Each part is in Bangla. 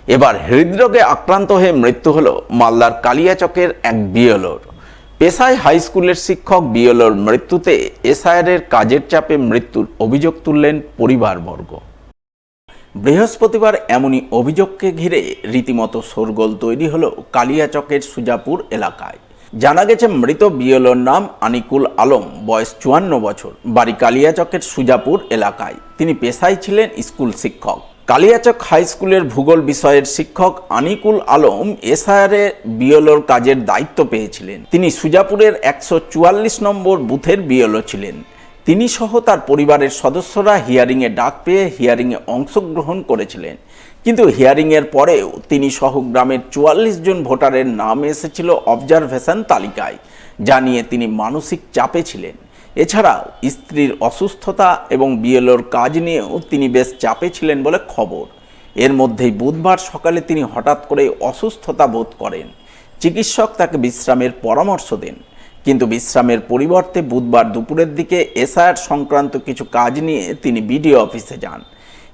এবার হৃদরোগে আক্রান্ত হয়ে মৃত্যু হলো মালদার কালিয়াচকের এক বিএলওর। পেশায় হাই স্কুলের শিক্ষক বিএলওর মৃত্যুতে এসআইআরের কাজের চাপে মৃত্যুর অভিযোগ তুললেন পরিবারবর্গ। বৃহস্পতিবার এমনই অভিযোগকে ঘিরে রীতিমতো শোরগোল তৈরি হলো কালিয়াচকের সুজাপুর এলাকায়। জানা গেছে মৃত বিএলওর নাম আনিকুল আলম, বয়স 54 বছর, বাড়ি কালিয়াচকের সুজাপুর এলাকায়। তিনি পেশায় ছিলেন স্কুল শিক্ষক। কালিয়াচক হাই স্কুলের ভূগোল বিষয়ের শিক্ষক আনিকুল আলম এসআইআরে বিএলওর কাজের দায়িত্ব পেয়েছিলেন। তিনি সুজাপুরের 144 নম্বর বুথের বিএলও ছিলেন। তিনি সহ তার পরিবারের সদস্যরা হিয়ারিংয়ে ডাক পেয়ে হিয়ারিংয়ে অংশগ্রহণ করেছিলেন, কিন্তু হিয়ারিংয়ের পরেও তিনি সহ গ্রামের 44 জন ভোটারের নাম এসেছিল অবজারভেশন তালিকায়, যা নিয়ে তিনি মানসিক চাপে ছিলেন। এছাড়াও স্ত্রীর অসুস্থতা এবং বিএলওর কাজ নিয়েও তিনি বেশ চাপে ছিলেন বলে খবর। এর মধ্যেই বুধবার সকালে তিনি হঠাৎ করে অসুস্থতা বোধ করেন। চিকিৎসক তাকে বিশ্রামের পরামর্শ দেন, কিন্তু বিশ্রামের পরিবর্তে বুধবার দুপুরের দিকে এসআইআর সংক্রান্ত কিছু কাজ নিয়ে তিনি বিডিও অফিসে যান।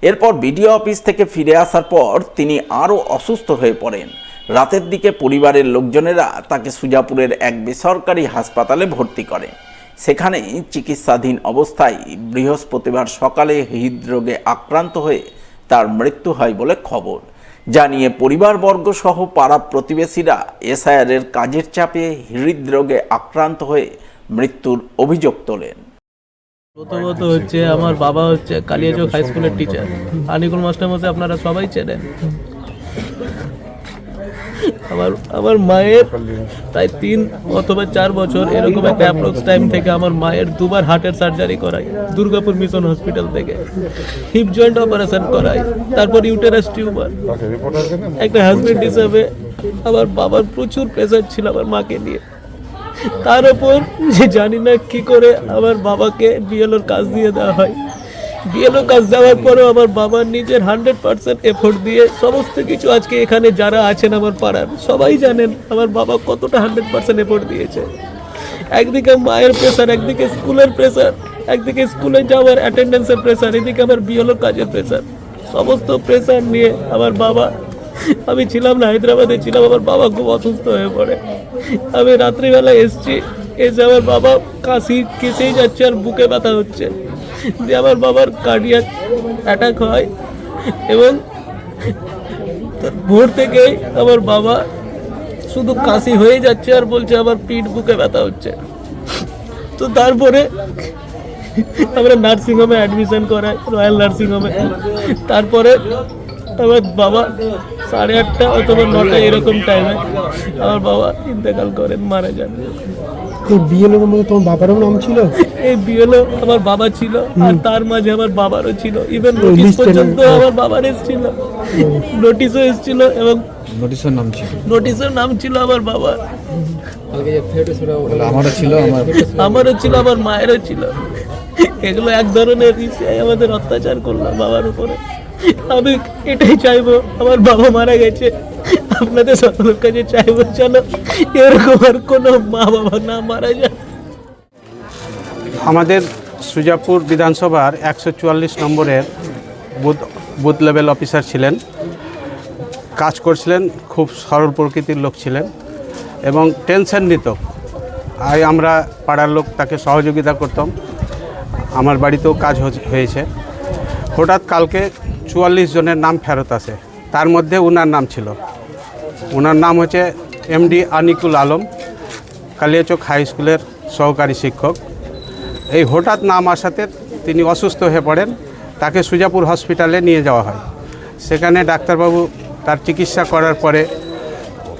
এরপর বিডিও অফিস থেকে ফিরে আসার পর তিনি আরও অসুস্থ হয়ে পড়েন। রাতের দিকে পরিবারের লোকজনেরা তাকে সুজাপুরের এক বেসরকারি হাসপাতালে ভর্তি করেন। সেখানেই চিকিৎসাধীন অবস্থায় বৃহস্পতিবার সকালে হৃদরোগে আক্রান্ত হয়ে তার মৃত্যু হয় বলে খবর। যা নিয়ে পরিবারবর্গ সহ পাড়া প্রতিবেশীরা এসআইআরের কাজের চাপে হৃদরোগে আক্রান্ত হয়ে মৃত্যুর অভিযোগ তোলেন। প্রথমত হচ্ছে আমার বাবা হচ্ছে কালিয়াচক হাই স্কুলের টিচার আনিকুল মাস্টারমশাই, আপনারা সবাই চেনেন। আমার মায়ের প্রায় 3 অথবা 4 বছর এরকম একটা অ্যাপ্রক্স টাইম থেকে আমার মায়ের দুবার হার্টের সার্জারি করাই দুর্গাপুর মিশন হসপিটাল থেকে, হিপ জয়েন্ট অপারেশন করাই, তারপর ইউটেরাস টিউমার। একটা হাজবেন্ড হিসাবে আমার বাবার প্রচুর প্রেশার ছিল আমার মাকে নিয়ে। তার উপর জানি না কি করে আমার বাবাকে বিএলওর কাজ দিয়ে দেওয়া হয়। বিএলও কাজ দেওয়ার পরেও আমার বাবার নিজের 100% এফোর্ট দিয়ে সমস্ত কিছু, আজকে এখানে যারা আছেন আমার পাড়ার সবাই জানেন আমার বাবা কতটা 100% এফোর্ট দিয়েছে। একদিকে মায়ের প্রেশার, একদিকে স্কুলের প্রেশার, একদিকে স্কুলে যাওয়ার অ্যাটেন্ডেন্সের প্রেশার, এদিকে আমার বিএলওর কাজের প্রেশার, সমস্ত প্রেশার নিয়ে আমার বাবা, আমি ছিলাম না, হায়দ্রাবাদে ছিলাম, আমার বাবা খুব অসুস্থ হয়ে পড়ে। আমি রাত্রিবেলা এসে আমার বাবা কাশি কেসেই যাচ্ছে আর বুকে ব্যথা হচ্ছে, যে আমার বাবার কার্ডিয়াক অ্যাটাক হয় এবং ভোর থেকেই আমার বাবা শুধু কাশি হয়ে যাচ্ছে আর বলছে আমার পিঠ বুকে ব্যথা হচ্ছে। তো তারপরে আমরা নার্সিংহোমে অ্যাডমিশন করাই, রয়্যাল নার্সিংহোমে। তারপরে আমার বাবা 8:30 অথবা 9টা এরকম টাইমে আমার বাবা ইন্তেকাল করেন, মারা যান। এই বিএলওর মধ্যে তোমার বাবারও নাম ছিল? এই বিএলও আমার বাবা ছিল, আর তার মাঝে আমার বাবারও ছিল। ইভেন নোটিশ পর্যন্ত আমার বাবার এসেছিল, নোটিশও এসেছিল এবং নোটিশের নাম ছিল আমার বাবার, আমারও ছিল, আমার মায়েরও ছিল। এগুলো এক ধরনের আমাদের অত্যাচার করলো বাবার উপরে। আমি এটাই চাইবো, আমার বাবা মারা গেছে, আপনাদের সকলের কাছে চাইবো চলো এরকম আর কোনো মা বাবা না মারা যায়। আমাদের সুজাপুর বিধানসভার 144 নম্বরের বুথ লেভেল অফিসার ছিলেন, কাজ করছিলেন, খুব সরল প্রকৃতির লোক ছিলেন এবং টেনশন নিত। আমরা পাড়ার লোক তাকে সহযোগিতা করতাম, আমার বাড়িতেও কাজ হয়েছে। হঠাৎ কালকে 44 জনের নাম ফেরত আসে, তার মধ্যে ওনার নাম ছিল। ওনার নাম হচ্ছে এমডি আনিকুল আলম, কালিয়াচক হাই স্কুলের সহকারী শিক্ষক। এই হঠাৎ নাম আসাতে তিনি অসুস্থ হয়ে পড়েন, তাকে সুজাপুর হসপিটালে নিয়ে যাওয়া হয়। সেখানে ডাক্তারবাবু তার চিকিৎসা করার পরে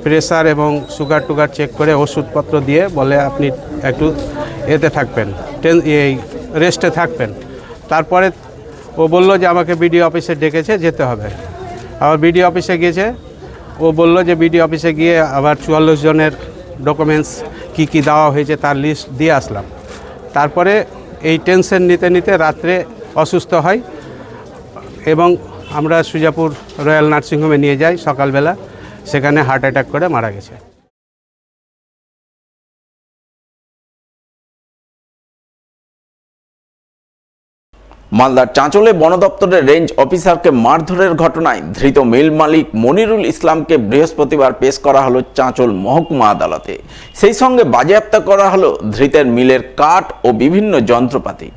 প্রেসার এবং সুগার টুগার চেক করে ওষুধপত্র দিয়ে বলে আপনি একটু এতে থাকবেন, এই রেস্টে থাকবেন। তারপরে ও বলল যে আমাকে বিডিও অফিসে ডেকেছে, যেতে হবে। আবার বিডিও অফিসে গিয়েছে, ও বলল যে বিডিও অফিসে গিয়ে আবার 44 জনের ডকুমেন্টস কি কি দেওয়া হয়েছে তার লিস্ট দিয়ে আসলাম। তারপরে এই টেনশন নিতে নিতে রাত্রে অসুস্থ হয় এবং আমরা সুজাপুর রয়্যাল নার্সিংহোমে নিয়ে যাই। সকালবেলা সেখানে হার্ট অ্যাটাক করে মারা গেছে। মালদার চাঁচলে বন দপ্তরের রেঞ্জ অফিসারকে মারধরের ঘটনায় ধৃত মিল মালিক মনিরুল ইসলামকে বৃহস্পতিবার পেশ করা হলো চাঁচল মহকুমা আদালতে। সেই সঙ্গে বাজেয়াপ্ত করা হলো ধৃতের মিলের কাঠ ও বিভিন্ন যন্ত্রপাতি।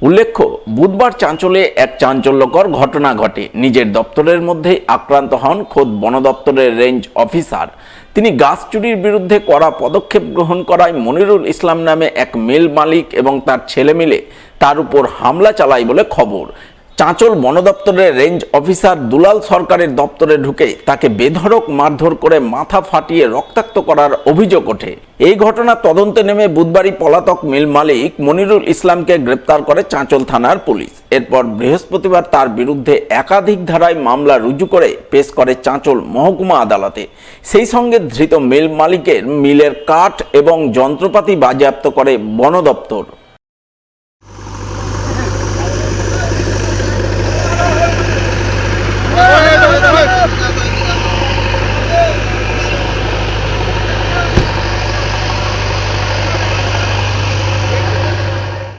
উল্লেখ্য, বুধবার চাঁচলে এক চাঞ্চল্যকর ঘটনা ঘটে। নিজের দপ্তরের মধ্যেই আক্রান্ত হন খোদ বন দপ্তরের রেঞ্জ অফিসার। তিনি গাছ চুরির বিরুদ্ধে কড়া পদক্ষেপ গ্রহণ করায় মনিরুল ইসলাম নামে এক মিল মালিক এবং তার ছেলে মিলে তার উপর হামলা চালায় বলে খবর। চাঁচল বন দপ্তরের রেঞ্জ অফিসার দুলাল সরকারের দপ্তরে ঢুকে তাকে বেধড়ক মারধর করে মাথা ফাটিয়ে রক্তাক্ত করার অভিযোগ ওঠে। এই ঘটনা তদন্তে নেমে বুধবারই পলাতক মিল মালিক মনিরুল ইসলামকে গ্রেপ্তার করে চাঁচল থানার পুলিশ। এরপর বৃহস্পতিবার তার বিরুদ্ধে একাধিক ধারায় মামলা রুজু করে পেশ করে চাঁচল মহকুমা আদালতে। সেই সঙ্গে ধৃত মিল মালিকের মিলের কাঠ এবং যন্ত্রপাতি বাজেয়াপ্ত করে বন দপ্তর।